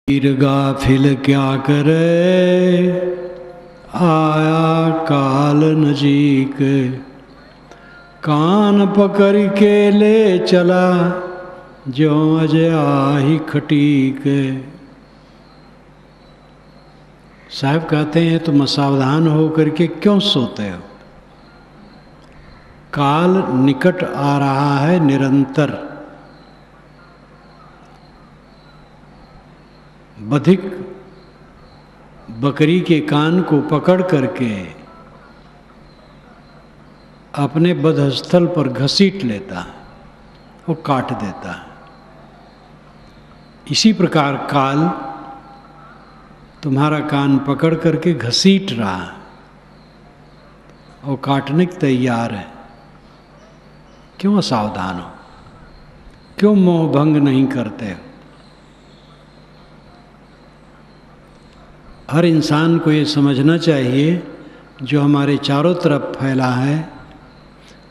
वीर गाफिल क्या करे, आया काल नजीक। कान पकड़ के ले चला, ज्यों अजय आही खटीक। साहब कहते हैं तुम असावधान हो करके क्यों सोते हो? काल निकट आ रहा है निरंतर। बधिक बकरी के कान को पकड़ करके अपने बधस्थल पर घसीट लेता है, वो काट देता है। इसी प्रकार काल तुम्हारा कान पकड़ करके घसीट रहा है और काटने के तैयार है। क्यों असावधान हो? क्यों मोह भंग नहीं करते हो? हर इंसान को ये समझना चाहिए जो हमारे चारों तरफ फैला है,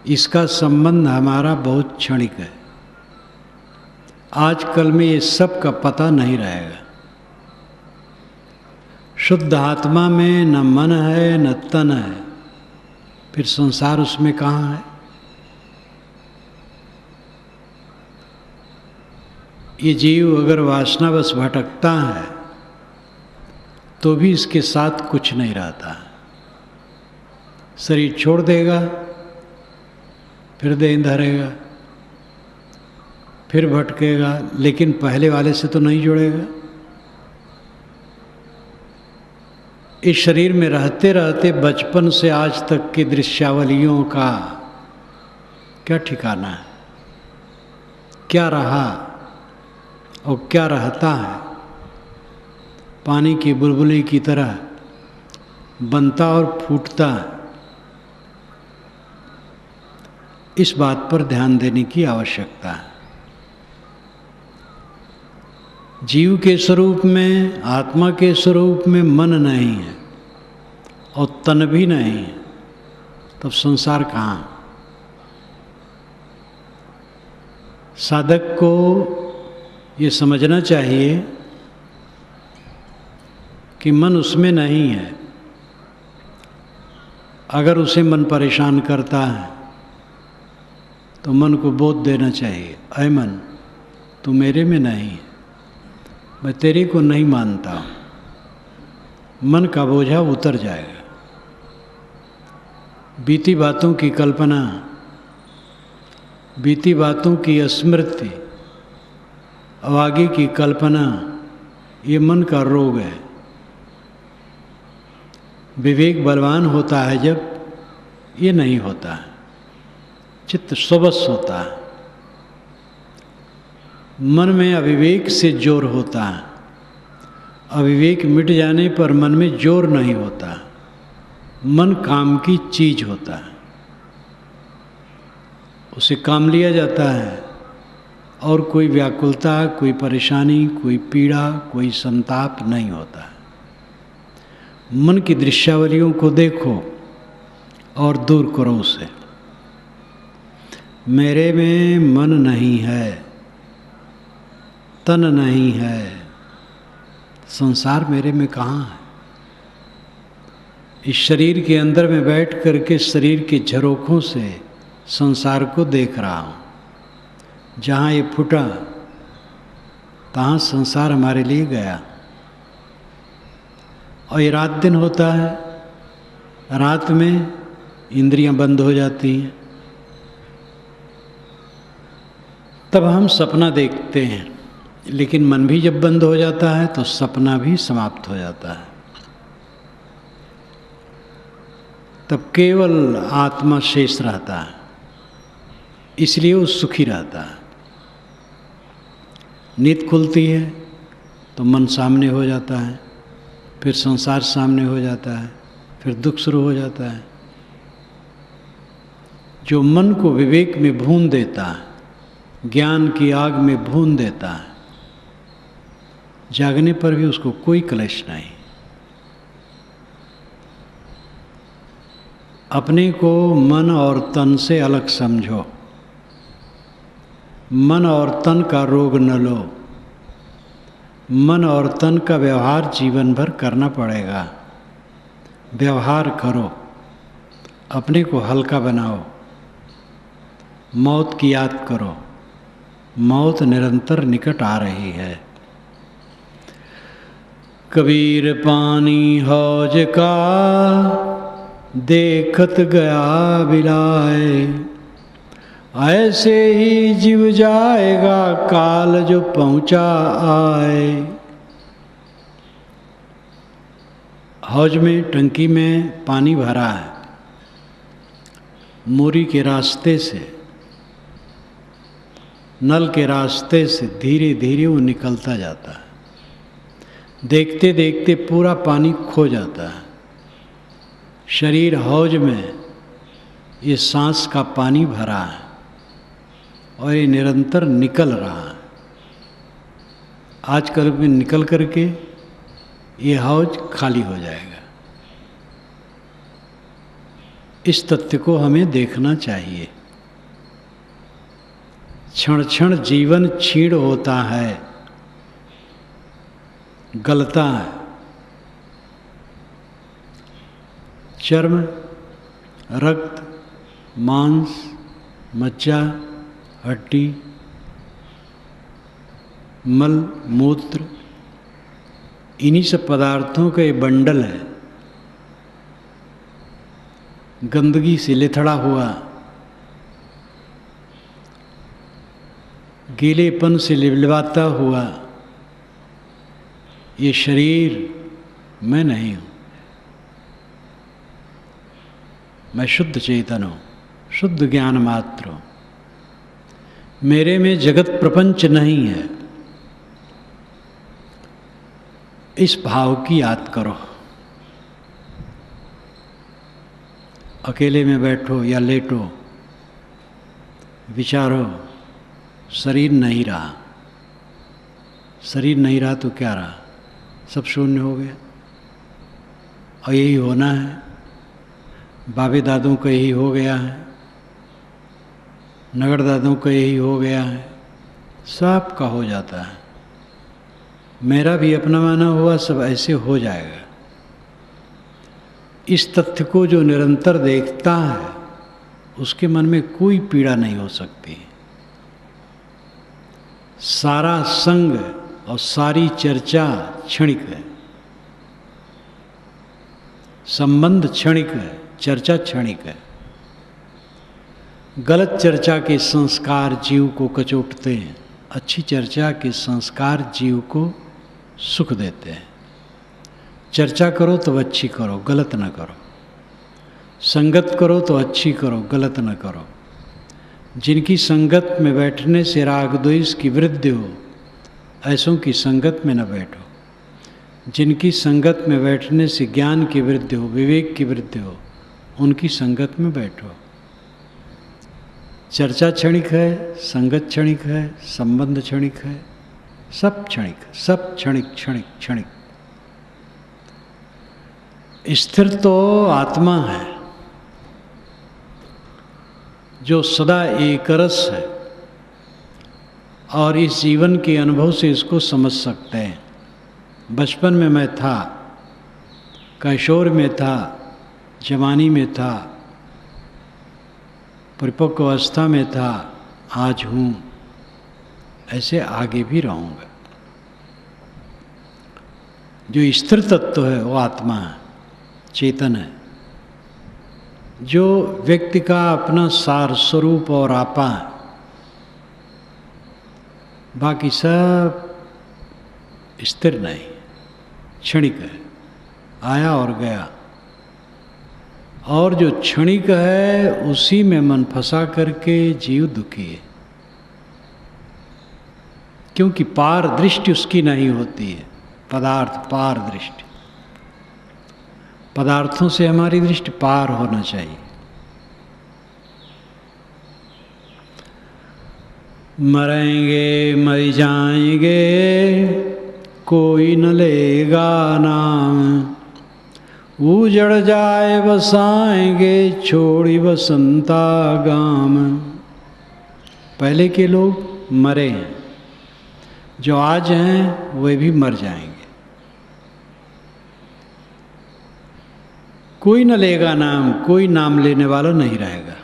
इसका संबंध हमारा बहुत क्षणिक है। आजकल में ये सब का पता नहीं रहेगा। शुद्ध आत्मा में न मन है न तन है, फिर संसार उसमें कहाँ है? ये जीव अगर वासनावश भटकता है तो भी इसके साथ कुछ नहीं रहता। शरीर छोड़ देगा, फिर देह धरेगा, फिर भटकेगा, लेकिन पहले वाले से तो नहीं जुड़ेगा। इस शरीर में रहते रहते बचपन से आज तक की दृश्यावलियों का क्या ठिकाना है? क्या रहा और क्या रहता है? पानी की बुलबुली की तरह बनता और फूटता है। इस बात पर ध्यान देने की आवश्यकता है। जीव के स्वरूप में, आत्मा के स्वरूप में मन नहीं है और तन भी नहीं है, तब संसार कहाँ? साधक को ये समझना चाहिए कि मन उसमें नहीं है। अगर उसे मन परेशान करता है तो मन को बोध देना चाहिए, ऐ मन तू मेरे में नहीं है, मैं तेरे को नहीं मानता हूँ। मन का बोझा उतर जाएगा। बीती बातों की कल्पना, बीती बातों की स्मृति, अब आगे की कल्पना, ये मन का रोग है। विवेक बलवान होता है जब ये नहीं होता है, चित्त स्वबस होता है। मन में अविवेक से जोर होता है। अविवेक मिट जाने पर मन में जोर नहीं होता। मन काम की चीज होता है, उसे काम लिया जाता है और कोई व्याकुलता, कोई परेशानी, कोई पीड़ा, कोई संताप नहीं होता है। मन की दृश्यावलियों को देखो और दूर करो उसे। मेरे में मन नहीं है, तन नहीं है, संसार मेरे में कहाँ है? इस शरीर के अंदर में बैठ करके शरीर के झरोखों से संसार को देख रहा हूँ। जहाँ ये फूटा तहाँ संसार हमारे लिए गया। और ये रात दिन होता है। रात में इंद्रियां बंद हो जाती हैं, तब हम सपना देखते हैं। लेकिन मन भी जब बंद हो जाता है तो सपना भी समाप्त हो जाता है। तब केवल आत्मा शेष रहता है, इसलिए वो सुखी रहता है। नींद खुलती है तो मन सामने हो जाता है, फिर संसार सामने हो जाता है, फिर दुख शुरू हो जाता है। जो मन को विवेक में भून देता है, ज्ञान की आग में भून देता है, जागने पर भी उसको कोई क्लेश नहीं। अपने को मन और तन से अलग समझो। मन और तन का रोग न लो। मन और तन का व्यवहार जीवन भर करना पड़ेगा। व्यवहार करो, अपने को हल्का बनाओ, मौत की याद करो। मौत निरंतर निकट आ रही है। कबीर पानी हौज का देखत गया बिलाए, ऐसे ही जीव जाएगा काल जो पहुंचा आए। हौज में, टंकी में पानी भरा है, मोरी के रास्ते से, नल के रास्ते से धीरे धीरे वो निकलता जाता है। देखते देखते पूरा पानी खो जाता है। शरीर हौज में ये सांस का पानी भरा है और ये निरंतर निकल रहा है। आजकल में निकल करके ये हौज खाली हो जाएगा। इस तथ्य को हमें देखना चाहिए। क्षण क्षण जीवन क्षीण होता है, गलता है। चर्म, रक्त, मांस, मज्जा, हड्डी, मल, मूत्र, इन्हीं सब पदार्थों का ये बंडल है, गंदगी से लिथड़ा हुआ, गीलेपन से लिबलिबाता हुआ। ये शरीर मैं नहीं हूँ, मैं शुद्ध चेतन हूँ, शुद्ध ज्ञान मात्र हूँ। मेरे में जगत प्रपंच नहीं है। इस भाव की याद करो। अकेले में बैठो या लेटो, विचारो, शरीर नहीं रहा। शरीर नहीं रहा तो क्या रहा? सब शून्य हो गया। और यही होना है। बाबे दादों का यही हो गया है, नगर दादों का यही हो गया है, सब का हो जाता है। मेरा भी अपना माना हुआ सब ऐसे हो जाएगा। इस तथ्य को जो निरंतर देखता है उसके मन में कोई पीड़ा नहीं हो सकती। सारा संग और सारी चर्चा क्षणिक है, संबंध क्षणिक है, चर्चा क्षणिक है। गलत चर्चा के संस्कार जीव को कचोटते हैं, अच्छी चर्चा के संस्कार जीव को सुख देते हैं। चर्चा करो तो अच्छी करो, गलत न करो। संगत करो तो अच्छी करो, गलत न करो। जिनकी संगत में बैठने से राग द्वेष की वृद्धि हो, ऐसों की संगत में न बैठो। जिनकी संगत में बैठने से ज्ञान की वृद्धि हो, विवेक की वृद्धि हो, उनकी संगत में बैठो। चर्चा क्षणिक है, संगत क्षणिक है, संबंध क्षणिक है, सब क्षणिक, सब क्षणिक क्षणिक क्षणिक। स्थिर तो आत्मा है जो सदा एकरस है और इस जीवन के अनुभव से इसको समझ सकते हैं। बचपन में मैं था, कैशोर में था, जवानी में था, परिपक्व अवस्था में था, आज हूँ, ऐसे आगे भी रहूँगा। जो स्थिर तत्व है वो आत्मा है, चेतन है, जो व्यक्ति का अपना सार स्वरूप और आपा है। बाकी सब स्थिर नहीं, क्षणिक है, आया और गया। और जो क्षणिक है उसी में मन फंसा करके जीव दुखी है, क्योंकि पार दृष्टि उसकी नहीं होती है। पदार्थ पार दृष्टि, पदार्थों से हमारी दृष्टि पार होना चाहिए। मरेंगे मर जाएंगे कोई न लेगा नाम, उजड़ जाए बसाएंगे छोड़ी बसंता गाम। पहले के लोग मरे हैं, जो आज हैं वे भी मर जाएंगे। कोई न लेगा नाम, कोई नाम लेने वाला नहीं रहेगा।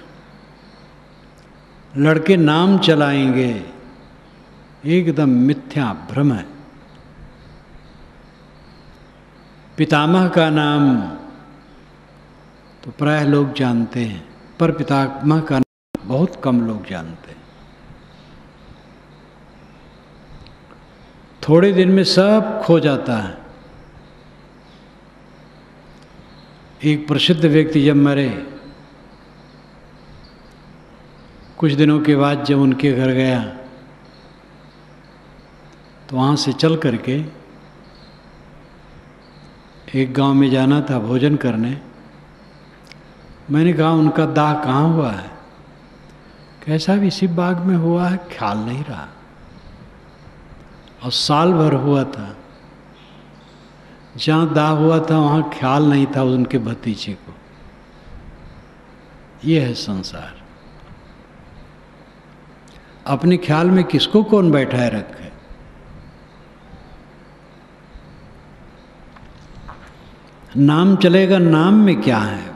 लड़के नाम चलाएंगे, एकदम मिथ्या भ्रम है। पितामह का नाम तो प्रायः लोग जानते हैं, पर पितामह का नाम बहुत कम लोग जानते हैं। थोड़े दिन में सब खो जाता है। एक प्रसिद्ध व्यक्ति जब मरे, कुछ दिनों के बाद जब उनके घर गया तो वहाँ से चल करके एक गांव में जाना था भोजन करने। मैंने कहा उनका दाह कहाँ हुआ है? कैसा भी इसी बाग में हुआ है, ख्याल नहीं रहा। और साल भर हुआ था, जहाँ दाह हुआ था वहाँ ख्याल नहीं था उनके भतीजे को। ये है संसार। अपने ख्याल में किसको कौन बैठाए रखे। नाम चलेगा, नाम में क्या है?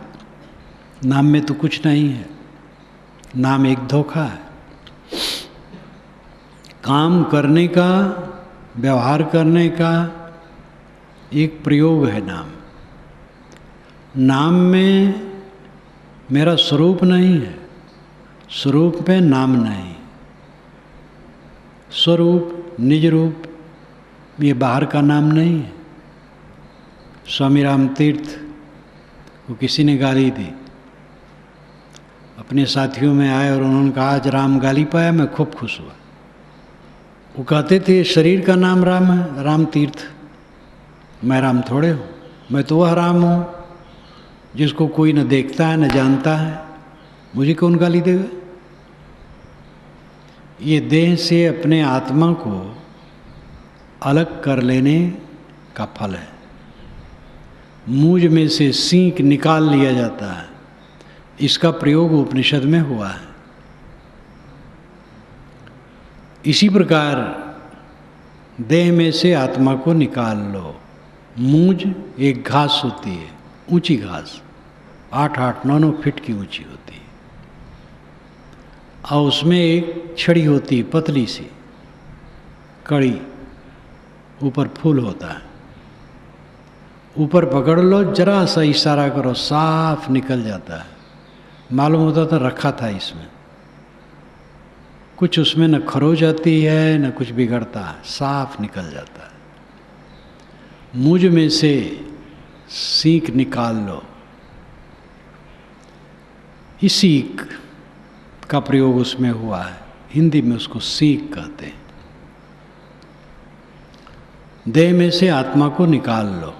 नाम में तो कुछ नहीं है। नाम एक धोखा है। काम करने का, व्यवहार करने का एक प्रयोग है नाम। नाम में मेरा स्वरूप नहीं है, स्वरूप में नाम नहीं। स्वरूप, निज रूप, ये बाहर का नाम नहीं है। स्वामी राम तीर्थ को किसी ने गाली दी, अपने साथियों में आए और उन्होंने कहा आज राम गाली पाया, मैं खूब खुश हुआ। वो कहते थे शरीर का नाम राम है, राम तीर्थ। मैं राम थोड़े हूँ, मैं तो वह राम हूँ जिसको कोई न देखता है न जानता है। मुझे कौन गाली देगा? ये देह से अपने आत्मा को अलग कर लेने का फल है। मूंज में से सींक निकाल लिया जाता है, इसका प्रयोग उपनिषद में हुआ है। इसी प्रकार देह में से आत्मा को निकाल लो। मूंज एक घास होती है, ऊंची घास, 8-8, 9-9 फीट की ऊंची होती है, और उसमें एक छड़ी होती है पतली सी, कड़ी, ऊपर फूल होता है। ऊपर पकड़ लो, जरा सा इशारा करो, साफ निकल जाता है। मालूम होता था रखा था इसमें, कुछ उसमें न खरोच आती है न कुछ बिगड़ता है, साफ निकल जाता है। मूंज में से सीख निकाल लो, इस सीख का प्रयोग उसमें हुआ है। हिंदी में उसको सीख कहते हैं। देह में से आत्मा को निकाल लो।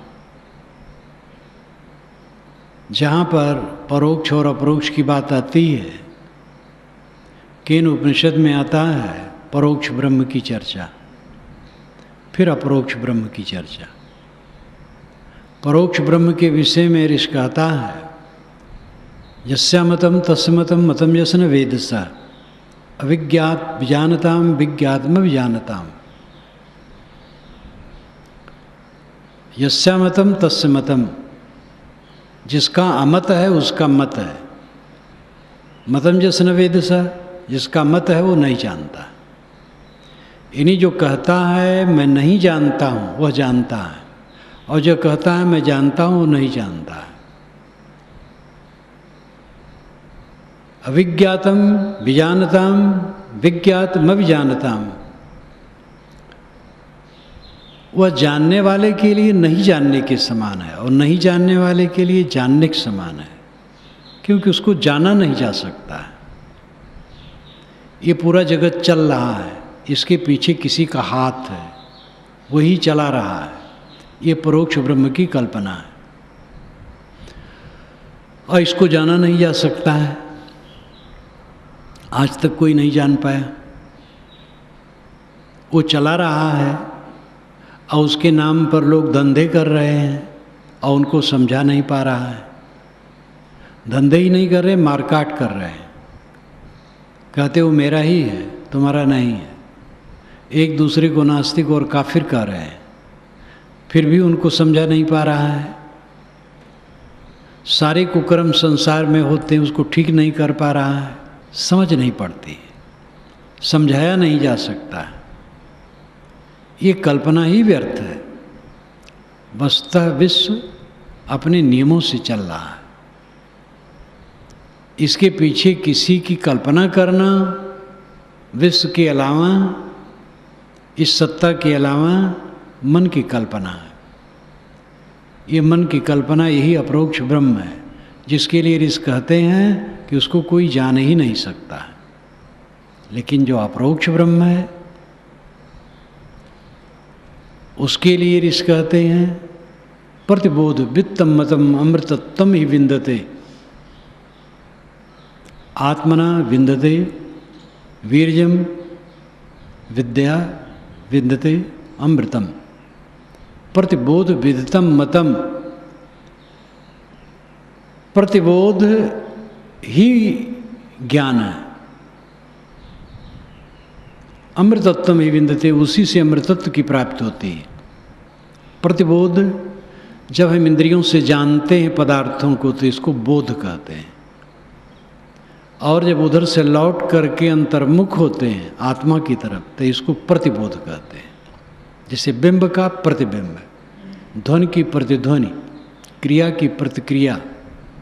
जहाँ पर परोक्ष और अपरोक्ष की बात आती है, केन उपनिषद में आता है परोक्ष ब्रह्म की चर्चा, फिर अपरोक्ष ब्रह्म की चर्चा। परोक्ष ब्रह्म के विषय में ऋषि कहता है यस्या मतम तस्य मतम मतम यसन वेदसा अविज्ञात विजानताम विज्ञातम विजानताम। यस्या मतम तस्य मतम, जिसका अमत है उसका मत है। मतम जसन वेदसा, जिसका मत है वो नहीं जानता। इन्हीं जो कहता है मैं नहीं जानता हूँ वह जानता है, और जो कहता है मैं जानता हूँ वो नहीं जानता है। अविज्ञातम विजानताम विज्ञातम अविजानताम। वह जानने वाले के लिए नहीं जानने के समान है, और नहीं जानने वाले के लिए जानने के समान है, क्योंकि उसको जाना नहीं जा सकता है। ये पूरा जगत चल रहा है, इसके पीछे किसी का हाथ है, वही चला रहा है। ये परोक्ष ब्रह्म की कल्पना है, और इसको जाना नहीं जा सकता है। आज तक कोई नहीं जान पाया। वो चला रहा है और उसके नाम पर लोग धंधे कर रहे हैं और उनको समझा नहीं पा रहा है। धंधे ही नहीं कर रहे, मारकाट कर रहे हैं। कहते वो मेरा ही है, तुम्हारा नहीं है। एक दूसरे को नास्तिक और काफिर कह रहे हैं, फिर भी उनको समझा नहीं पा रहा है। सारे कुकर्म संसार में होते हैं, उसको ठीक नहीं कर पा रहा है, समझ नहीं पड़ती, समझाया नहीं जा सकता। ये कल्पना ही व्यर्थ है। वस्तुतः विश्व अपने नियमों से चल रहा है। इसके पीछे किसी की कल्पना करना, विश्व के अलावा, इस सत्ता के अलावा मन की कल्पना है। ये मन की कल्पना यही अपरोक्ष ब्रह्म है, जिसके लिए ऋषि कहते हैं कि उसको कोई जान ही नहीं सकता। लेकिन जो अपरोक्ष ब्रह्म है उसके लिए ऋषि कहते हैं प्रतिबोध वित्तम मतम अमृतत्वम ही विंदते, आत्मना विंदते वीर्यम विद्या विंदते अमृतम। प्रतिबोध विदितम मतम, प्रतिबोध ही ज्ञान है। अमृतत्व ही विंदते, उसी से अमृतत्व की प्राप्ति होती है। प्रतिबोध, जब हम इंद्रियों से जानते हैं पदार्थों को तो इसको बोध कहते हैं, और जब उधर से लौट करके अंतर्मुख होते हैं आत्मा की तरफ तो इसको प्रतिबोध कहते हैं। जैसे बिंब का प्रतिबिंब, ध्वनि की प्रतिध्वनि, क्रिया की प्रतिक्रिया,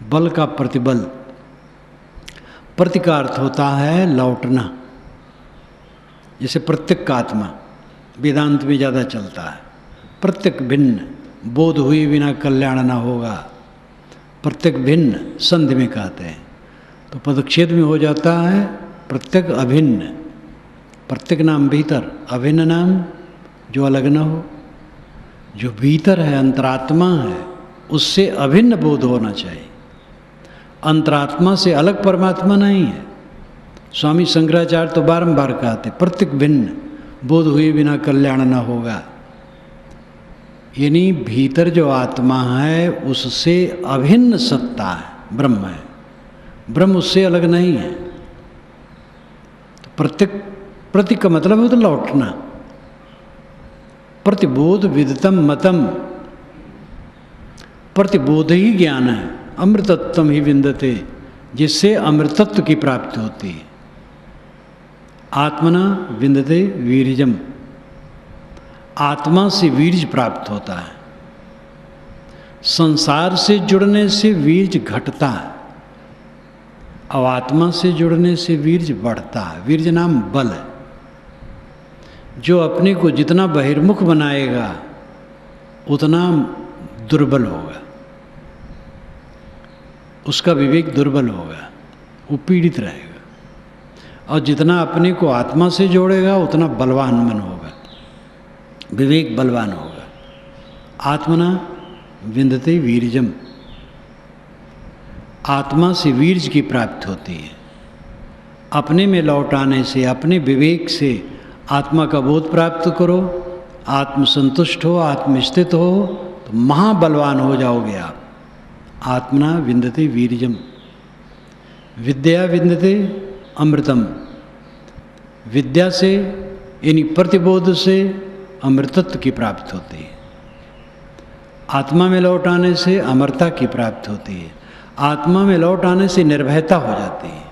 बल का प्रतिबल। प्रति का अर्थ होता है लौटना। जैसे प्रत्यक का आत्मा वेदांत में ज़्यादा चलता है। प्रत्यक भिन्न, बोध हुए बिना कल्याण न होगा। प्रत्यक भिन्न संधि में कहते हैं, तो पदच्छेद में हो जाता है प्रत्यक अभिन्न। प्रत्यक नाम भीतर, अभिन्न नाम जो अलग न हो। जो भीतर है, अंतरात्मा है, उससे अभिन्न बोध होना चाहिए। अंतरात्मा से अलग परमात्मा नहीं है। स्वामी शंकराचार्य तो बारंबार कहते प्रत्यक भिन्न, बोध हुए बिना कल्याण न होगा। यानी भीतर जो आत्मा है उससे अभिन्न सत्ता है, ब्रह्म है। ब्रह्म उससे अलग नहीं है। तो प्रत्यक का मतलब है तो लौटना। प्रतिबोध विदितम मतम, प्रतिबोध ही ज्ञान है। अमृतत्वम ही विंदते, जिससे अमृतत्व की प्राप्ति होती है। आत्मना विंदते वीर्यम, आत्मा से वीर्य प्राप्त होता है। संसार से जुड़ने से वीर्य घटता है, और आत्मा से जुड़ने से वीर्य बढ़ता है। वीर्य नाम बल है। जो अपने को जितना बहिर्मुख बनाएगा उतना दुर्बल होगा, उसका विवेक दुर्बल होगा, वो पीड़ित रहेगा। और जितना अपने को आत्मा से जोड़ेगा उतना बलवान मन होगा, विवेक बलवान होगा। आत्मना विंदते वीर्यम, आत्मा से वीर्य की प्राप्ति होती है। अपने में लौट आने से, अपने विवेक से आत्मा का बोध प्राप्त करो, आत्मसंतुष्ट हो, आत्मस्थित हो, तो महाबलवान हो जाओगे आप। आत्मना विंदते वीर्यम, विद्या विंदते अमृतम। विद्या से यानी प्रतिबोध से अमृतत्व की प्राप्ति होती है। आत्मा में लौट आने से अमरता की प्राप्ति होती है। आत्मा में लौट आने से निर्भयता हो जाती है।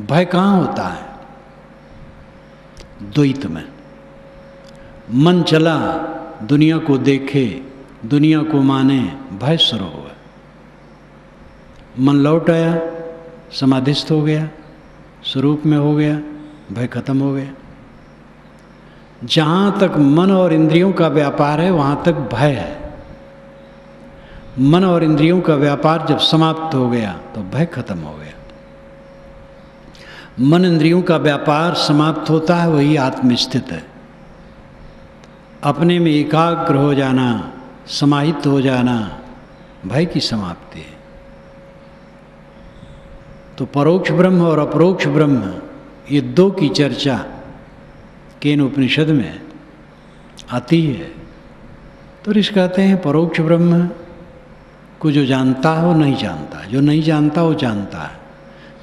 भय कहाँ होता है? द्वैत में। मन चला, दुनिया को देखे, दुनिया को माने, भय शुरू हुआ। मन लौट आया, समाधिस्थ हो गया, स्वरूप में हो गया, भय खत्म हो गया। जहाँ तक मन और इंद्रियों का व्यापार है वहाँ तक भय है। मन और इंद्रियों का व्यापार जब समाप्त हो गया तो भय खत्म हो गया। मन इंद्रियों का व्यापार समाप्त होता है, वही आत्मस्थित है। अपने में एकाग्र हो जाना, समाहित हो जाना, भय की समाप्ति है। तो परोक्ष ब्रह्म और अपरोक्ष ब्रह्म, ये दो की चर्चा केन उपनिषद में आती है। तो ऋषि कहते हैं परोक्ष ब्रह्म को जो जानता है वो नहीं जानता, जो नहीं जानता वो जानता है।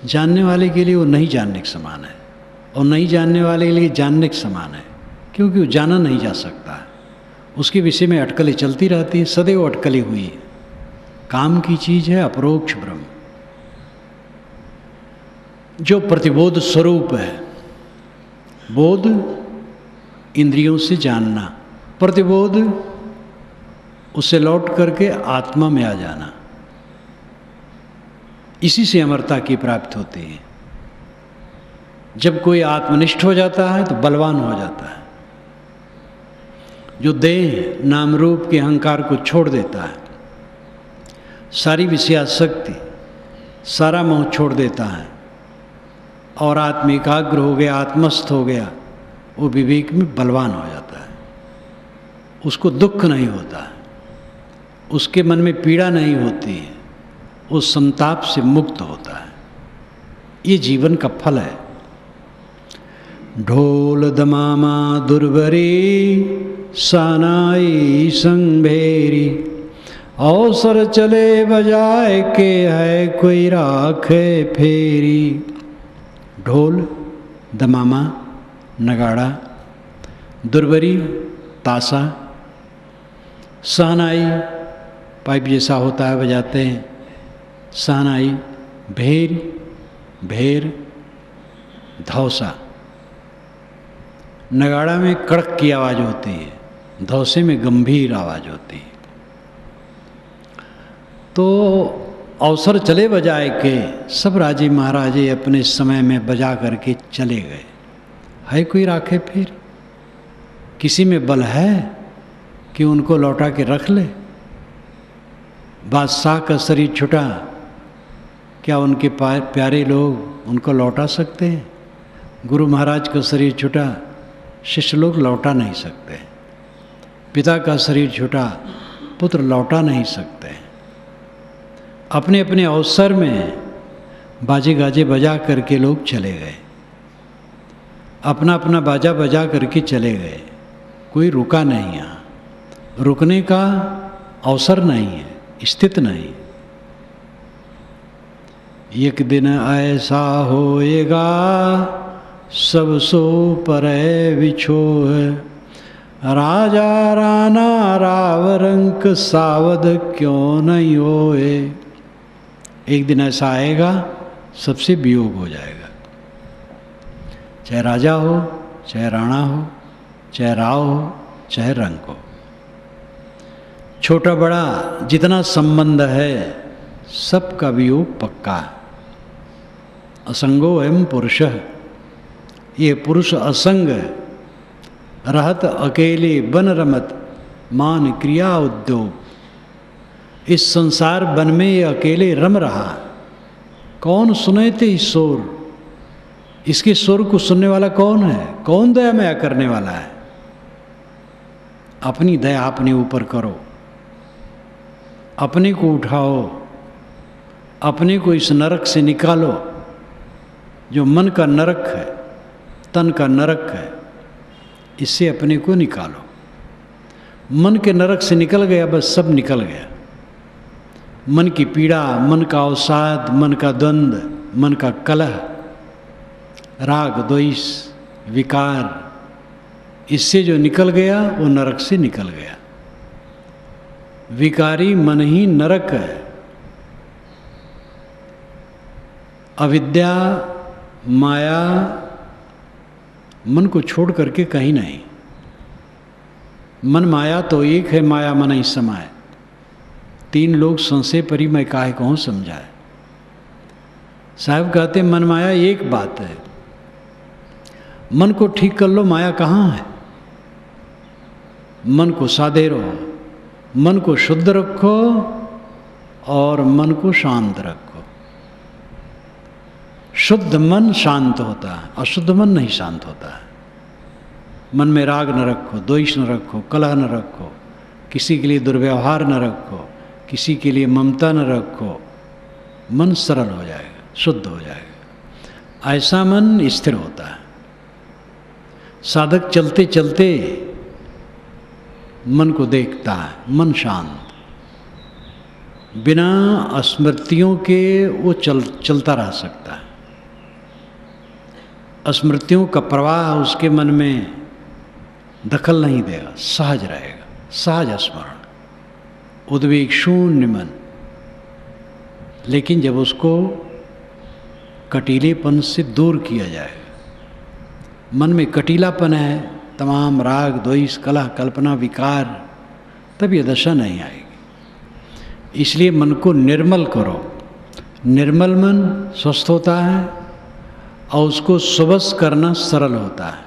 जानने वाले के लिए वो नहीं जानने के समान है। और नहीं जानने वाले के लिए जानने के समान है, क्योंकि वो जाना नहीं जा सकता है। उसके विषय में अटकलें चलती रहती हैं, सदैव अटकलें हुई है। काम की चीज़ है अपरोक्ष ब्रह्म, जो प्रतिबोध स्वरूप है। बोध इंद्रियों से जानना, प्रतिबोध उससे लौट करके आत्मा में आ जाना। इसी से अमरता की प्राप्ति होती है। जब कोई आत्मनिष्ठ हो जाता है तो बलवान हो जाता है। जो देह नाम रूप के अहंकार को छोड़ देता है, सारी विषयासक्ति, सारा मोह छोड़ देता है और आत्म एकाग्र हो गया, आत्मस्थ हो गया, वो विवेक में बलवान हो जाता है। उसको दुख नहीं होता है, उसके मन में पीड़ा नहीं होती है, उस संताप से मुक्त होता है। ये जीवन का फल है। ढोल दमामा दुर्बरी सानाई संभेरी, अवसर चले बजाए के है कोई राखे फेरी। ढोल दमामा नगाड़ा, दुर्बरी ताशा, सहनाई पाइप जैसा होता है बजाते हैं, सहनाई भेर, भेर धौसा। नगाड़ा में कड़क की आवाज़ होती है, धौसे में गंभीर आवाज़ होती है। तो अवसर चले बजाए के सब राजे महाराजे अपने समय में बजा करके चले गए। है कोई राखे फिर? किसी में बल है कि उनको लौटा के रख ले? बादशाह का शरीर छुटा, क्या उनके प्यारे लोग उनको लौटा सकते हैं? गुरु महाराज का शरीर छुटा, शिष्य लोग लौटा नहीं सकते। पिता का शरीर छुटा, पुत्र लौटा नहीं सकते। अपने अपने अवसर में बाजे गाजे बजा करके लोग चले गए, अपना अपना बाजा बजा करके चले गए। कोई रुका नहीं, यहाँ रुकने का अवसर नहीं है, स्थित नहीं। एक दिन ऐसा होएगा सब सो परे विछोह, राजा राणा रावरंक सावध क्यों नहीं होए। एक दिन ऐसा आएगा सबसे वियोग हो जाएगा, चाहे राजा हो, चाहे राणा हो, चाहे राव हो, चाहे रंक हो। छोटा बड़ा जितना संबंध है सबका वियोग पक्का है। असंगो एवं पुरुष, ये पुरुष असंग रहत अकेले बन रमत मान क्रिया उद्योग। इस संसार वन में ये अकेले रम रहा, कौन सुने थे इस शोर? इसके शोर को सुनने वाला कौन है? कौन दया माया करने वाला है? अपनी दया अपने ऊपर करो, अपने को उठाओ, अपने को इस नरक से निकालो जो मन का नरक है, तन का नरक है। इससे अपने को निकालो। मन के नरक से निकल गया, बस सब निकल गया। मन की पीड़ा, मन का अवसाद, मन का द्वंद्व, मन का कलह, राग द्वेष विकार, इससे जो निकल गया वो नरक से निकल गया। विकारी मन ही नरक है। अविद्या माया मन को छोड़ करके कहीं नहीं। मन माया तो एक है, माया मन ही समाये। तीन लोग संशय परी मैं काहे कहूँ समझाए। साहब कहते मन माया एक बात है, मन को ठीक कर लो, माया कहाँ है। मन को साधे रहो, मन को शुद्ध रखो और मन को शांत रखो। शुद्ध मन शांत होता है, अशुद्ध मन नहीं शांत होता है। मन में राग न रखो, द्वेष न रखो, कलह न रखो, किसी के लिए दुर्व्यवहार न रखो, किसी के लिए ममता न रखो। मन सरल हो जाएगा, शुद्ध हो जाएगा। ऐसा मन स्थिर होता है। साधक चलते चलते मन को देखता है, मन शांत, बिना स्मृतियों के वो चलता रह सकता है। स्मृतियों का प्रवाह उसके मन में दखल नहीं देगा, सहज रहेगा, सहज स्मरण, उद्वेग शून्य मन। लेकिन जब उसको कटीलेपन से दूर किया जाएगा, मन में कटीलापन है, तमाम राग द्वेष कलह कल्पना विकार, तब ये दशा नहीं आएगी। इसलिए मन को निर्मल करो। निर्मल मन स्वस्थ होता है और उसको सुबस करना सरल होता है।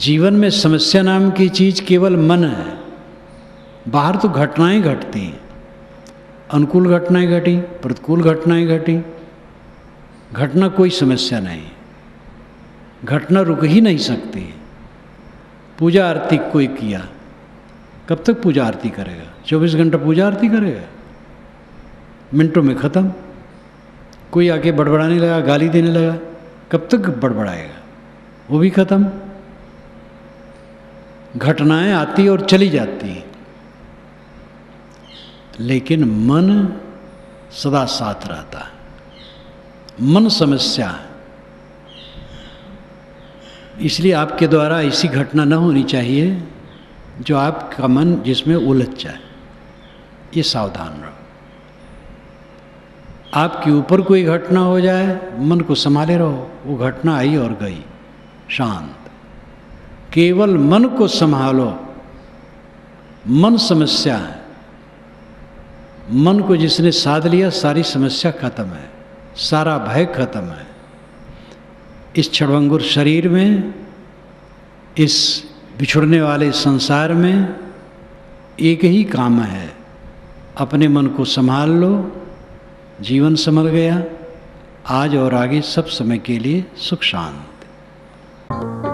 जीवन में समस्या नाम की चीज केवल मन है। बाहर तो घटनाएं घटती हैं, अनुकूल घटनाएं घटी, प्रतिकूल घटनाएं घटी, घटना कोई समस्या नहीं, घटना रुक ही नहीं सकती। पूजा आरती कोई किया, कब तक पूजा आरती करेगा? 24 घंटा पूजा आरती करेगा? मिनटों में ख़त्म। कोई आके बड़बड़ाने लगा, गाली देने लगा, कब तक बड़बड़ाएगा? वो भी ख़त्म। घटनाएं आती और चली जाती हैं, लेकिन मन सदा साथ रहता है। मन समस्या है। इसलिए आपके द्वारा ऐसी घटना न होनी चाहिए जो आपका मन जिसमें उलझ जाए। ये सावधान रहो। आपके ऊपर कोई घटना हो जाए, मन को संभाले रहो। वो घटना आई और गई, शांत। केवल मन को संभालो। मन समस्या है। मन को जिसने साध लिया, सारी समस्या खत्म है, सारा भय खत्म है। इस क्षणभंगुर शरीर में, इस बिछुड़ने वाले संसार में एक ही काम है, अपने मन को संभाल लो। जीवन संभल गया। आज और आगे सब समय के लिए सुख शांति।